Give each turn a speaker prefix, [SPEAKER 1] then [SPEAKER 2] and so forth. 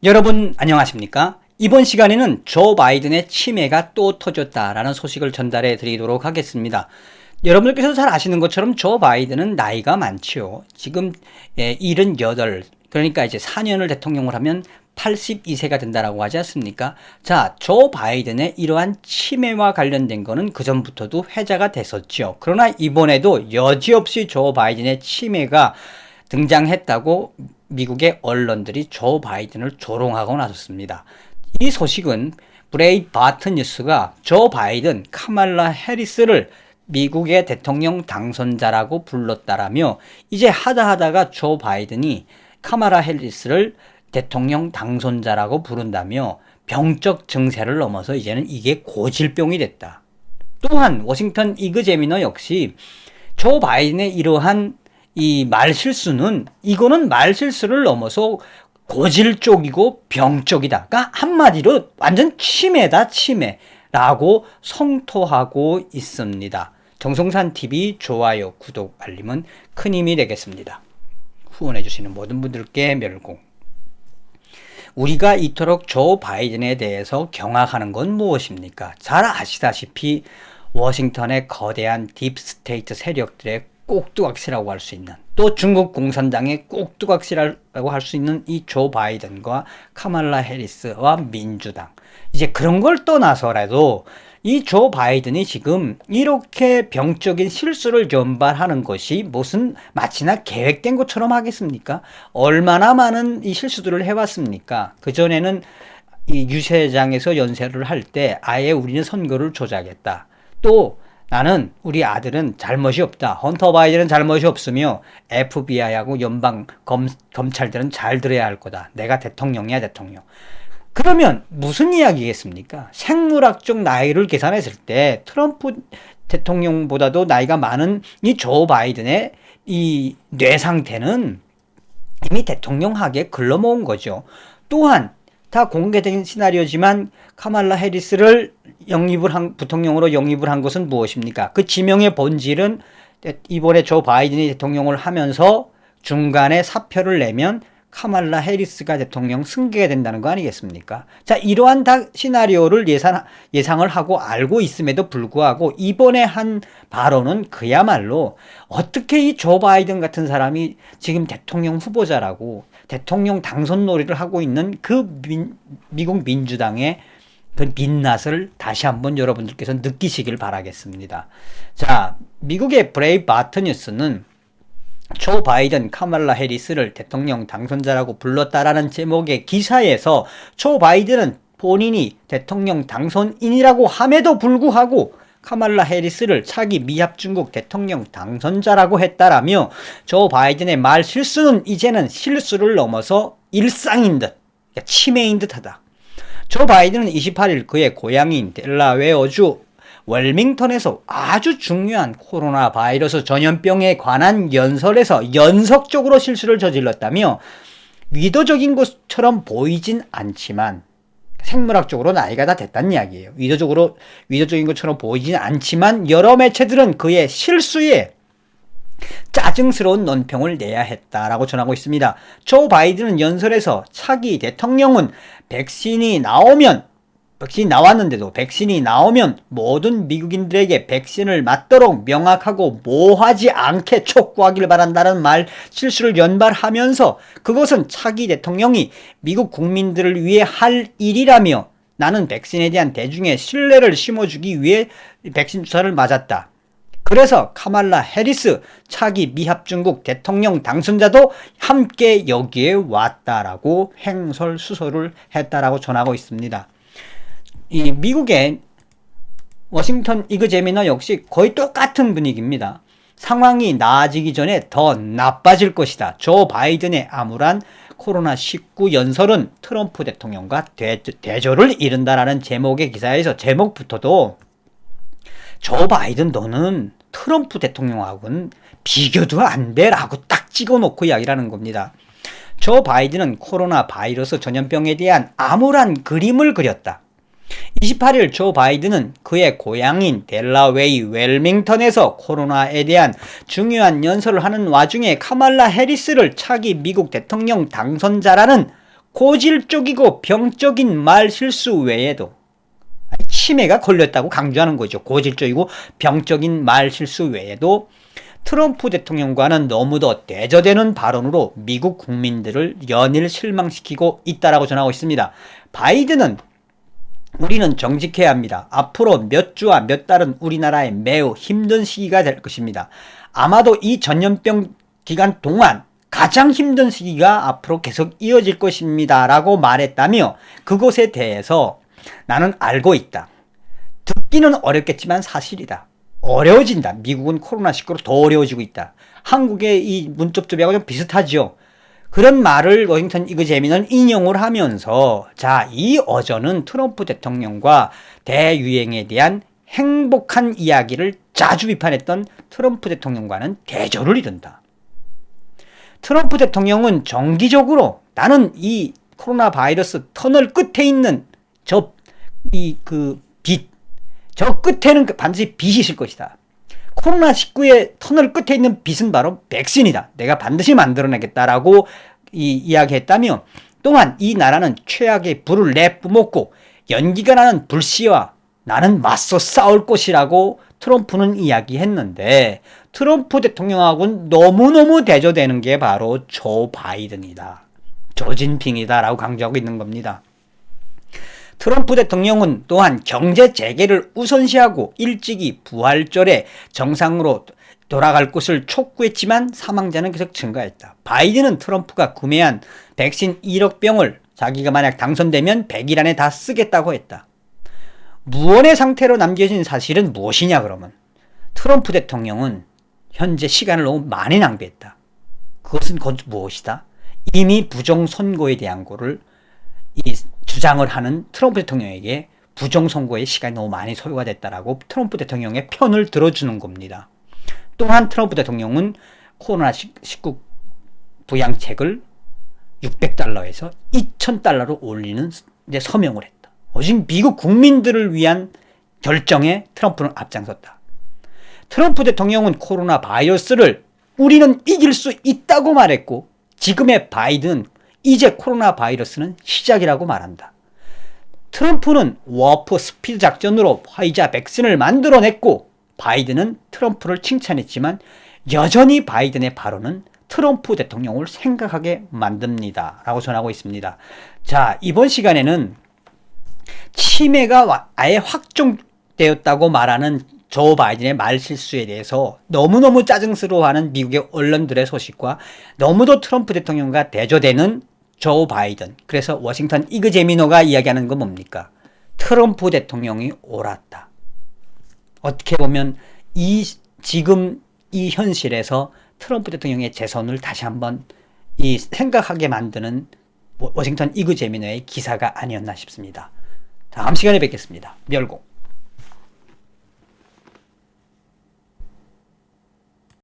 [SPEAKER 1] 여러분 안녕하십니까? 이번 시간에는 조 바이든의 치매가 또 터졌다라는 소식을 전달해 드리도록 하겠습니다. 여러분들께서 잘 아시는 것처럼 조 바이든은 나이가 많지요. 지금 78, 그러니까 이제 4년을 대통령을 하면 82세가 된다라고 하지 않습니까? 자, 조 바이든의 이러한 치매와 관련된 거는 그전부터도 회자가 됐었죠. 그러나 이번에도 여지없이 조 바이든의 치매가 등장했다고 미국의 언론들이 조 바이든을 조롱하고 나섰습니다. 이 소식은 브레이트바트 뉴스가 조 바이든, 카말라 해리스를 미국의 대통령 당선자라고 불렀다라며 이제 하다가 조 바이든이 카말라 해리스를 대통령 당선자라고 부른다며 병적 증세를 넘어서 이제는 이게 고질병이 됐다. 또한 워싱턴 이그제미너 역시 조 바이든의 이러한 이 말실수는 이거는 말실수를 넘어서 고질 쪽이고 병적이다. 그러니까 한마디로 완전 치매다, 치매라고 성토하고 있습니다. 정성산TV 좋아요, 구독, 알림은 큰 힘이 되겠습니다. 후원해주시는 모든 분들께 멸공. 우리가 이토록 조 바이든에 대해서 경악하는 건 무엇입니까? 잘 아시다시피 워싱턴의 거대한 딥스테이트 세력들의 꼭두각시라고 할 수 있는, 또 중국 공산당의 꼭두각시라고 할 수 있는 이 조 바이든과 카말라 해리스와 민주당, 이제 그런 걸 떠나서라도 이 조 바이든이 지금 이렇게 병적인 실수를 연발하는 것이 무슨 마치나 계획된 것처럼 하겠습니까? 얼마나 많은 이 실수들을 해왔습니까? 그전에는 이 유세장에서 연설을 할 때 아예 우리는 선거를 조작했다. 또 나는 우리 아들은 잘못이 없다. 헌터 바이든은 잘못이 없으며 FBI하고 연방 검찰들은 잘 들어야 할 거다. 내가 대통령이야, 대통령. 그러면 무슨 이야기겠습니까? 생물학적 나이를 계산했을 때 트럼프 대통령보다도 나이가 많은 이 조 바이든의 이 뇌 상태는 이미 대통령하게 글러모은 거죠. 또한 다 공개된 시나리오지만 카말라 해리스를 부통령으로 영입을 한 것은 무엇입니까? 그 지명의 본질은 이번에 조 바이든이 대통령을 하면서 중간에 사표를 내면 카말라 해리스가 대통령 승계가 된다는 거 아니겠습니까? 자, 이러한 다 시나리오를 예상을 하고 알고 있음에도 불구하고 이번에 한 발언은 그야말로 어떻게 이 조 바이든 같은 사람이 지금 대통령 후보자라고 대통령 당선 놀이를 하고 있는 그 미국 민주당의 그 민낯을 다시 한번 여러분들께서 느끼시길 바라겠습니다. 자, 미국의 브레이트바트 뉴스는 조 바이든, 카말라 해리스를 대통령 당선자라고 불렀다라는 제목의 기사에서 조 바이든은 본인이 대통령 당선인이라고 함에도 불구하고 카말라 해리스를 차기 미합 중국 대통령 당선자라고 했다라며 조 바이든의 말 실수는 이제는 실수를 넘어서 일상인 듯, 치매인 듯하다. 조 바이든은 28일 그의 고향인 델라웨어주 웰밍턴에서 아주 중요한 코로나 바이러스 전염병에 관한 연설에서 연속적으로 실수를 저질렀다며 위도적인 것처럼 보이진 않지만 생물학적으로 나이가 다 됐다는 이야기예요. 위도적인 것처럼 보이진 않지만 여러 매체들은 그의 실수에 짜증스러운 논평을 내야 했다라고 전하고 있습니다. 조 바이든은 연설에서 차기 대통령은 백신이 나오면 모든 미국인들에게 백신을 맞도록 명확하고 모호하지 않게 촉구하길 바란다는 말 실수를 연발하면서 그것은 차기 대통령이 미국 국민들을 위해 할 일이라며 나는 백신에 대한 대중의 신뢰를 심어주기 위해 백신 주사를 맞았다. 그래서 카말라 해리스 차기 미합 중국 대통령 당선자도 함께 여기에 왔다라고 횡설수설을 했다라고 전하고 있습니다. 이 미국의 워싱턴 이그제미너 역시 거의 똑같은 분위기입니다. 상황이 나아지기 전에 더 나빠질 것이다. 조 바이든의 암울한 코로나19 연설은 트럼프 대통령과 대조를 이룬다라는 제목의 기사에서 제목부터도 조 바이든 너는 트럼프 대통령하고는 비교도 안 돼라고 딱 찍어놓고 이야기를 하는 겁니다. 조 바이든은 코로나 바이러스 전염병에 대한 암울한 그림을 그렸다. 28일 조 바이든은 그의 고향인 델라웨이 웰밍턴에서 코로나에 대한 중요한 연설을 하는 와중에 카말라 해리스를 차기 미국 대통령 당선자라는 고질적이고 병적인 말 실수 외에도 치매가 걸렸다고 강조하는 거죠. 고질적이고 병적인 말 실수 외에도 트럼프 대통령과는 너무도 대조되는 발언으로 미국 국민들을 연일 실망시키고 있다라고 전하고 있습니다. 바이든은 우리는 정직해야 합니다. 앞으로 몇 주와 몇 달은 우리나라에 매우 힘든 시기가 될 것입니다. 아마도 이 전염병 기간 동안 가장 힘든 시기가 앞으로 계속 이어질 것입니다. 라고 말했다며 그것에 대해서 나는 알고 있다. 듣기는 어렵겠지만 사실이다. 어려워진다. 미국은 코로나19로 더 어려워지고 있다. 한국의 이 문법조비하고 좀 비슷하죠. 그런 말을 워싱턴 이그재민은 인용을 하면서 자, 이 어조는 트럼프 대통령과 대유행에 대한 행복한 이야기를 자주 비판했던 트럼프 대통령과는 대조를 이룬다. 트럼프 대통령은 정기적으로 나는 이 코로나 바이러스 터널 끝에 있는 저 끝에는 반드시 빛이 있을 것이다. 코로나19의 터널 끝에 있는 빛은 바로 백신이다. 내가 반드시 만들어내겠다라고 이야기했다며 또한 이 나라는 최악의 불을 내뿜었고 연기가 나는 불씨와 나는 맞서 싸울 것이라고 트럼프는 이야기했는데 트럼프 대통령하고는 너무너무 대조되는 게 바로 조 바이든이다. 조진핑이다 라고 강조하고 있는 겁니다. 트럼프 대통령은 또한 경제 재개를 우선시하고 일찍이 부활절에 정상으로 돌아갈 것을 촉구했지만 사망자는 계속 증가했다. 바이든은 트럼프가 구매한 백신 1억 병을 자기가 만약 당선되면 100일 안에 다 쓰겠다고 했다. 무언의 상태로 남겨진 사실은 무엇이냐 그러면 트럼프 대통령은 현재 시간을 너무 많이 낭비했다. 그것은 무엇이다? 이미 부정선거에 대한 거를 주장을 하는 트럼프 대통령에게 부정선거의 시간이 너무 많이 소요가 됐다라고 트럼프 대통령의 편을 들어주는 겁니다. 또한 트럼프 대통령은 코로나19 부양책을 600달러에서 2000달러로 올리는 서명을 했다. 오직 미국 국민들을 위한 결정에 트럼프는 앞장섰다. 트럼프 대통령은 코로나 바이러스를 우리는 이길 수 있다고 말했고 지금의 바이든은 이제 코로나 바이러스는 시작이라고 말한다. 트럼프는 워프 스피드 작전으로 화이자 백신을 만들어냈고 바이든은 트럼프를 칭찬했지만 여전히 바이든의 발언은 트럼프 대통령을 생각하게 만듭니다. 라고 전하고 있습니다. 자, 이번 시간에는 치매가 아예 확정되었다고 말하는 조 바이든의 말실수에 대해서 너무너무 짜증스러워하는 미국의 언론들의 소식과 너무도 트럼프 대통령과 대조되는 조 바이든, 그래서 워싱턴 이그재미너가 이야기하는 건 뭡니까? 트럼프 대통령이 옳았다. 어떻게 보면 지금 이 현실에서 트럼프 대통령의 재선을 다시 한번 생각하게 만드는 워싱턴 이그재미너의 기사가 아니었나 싶습니다. 다음 시간에 뵙겠습니다. 멸공.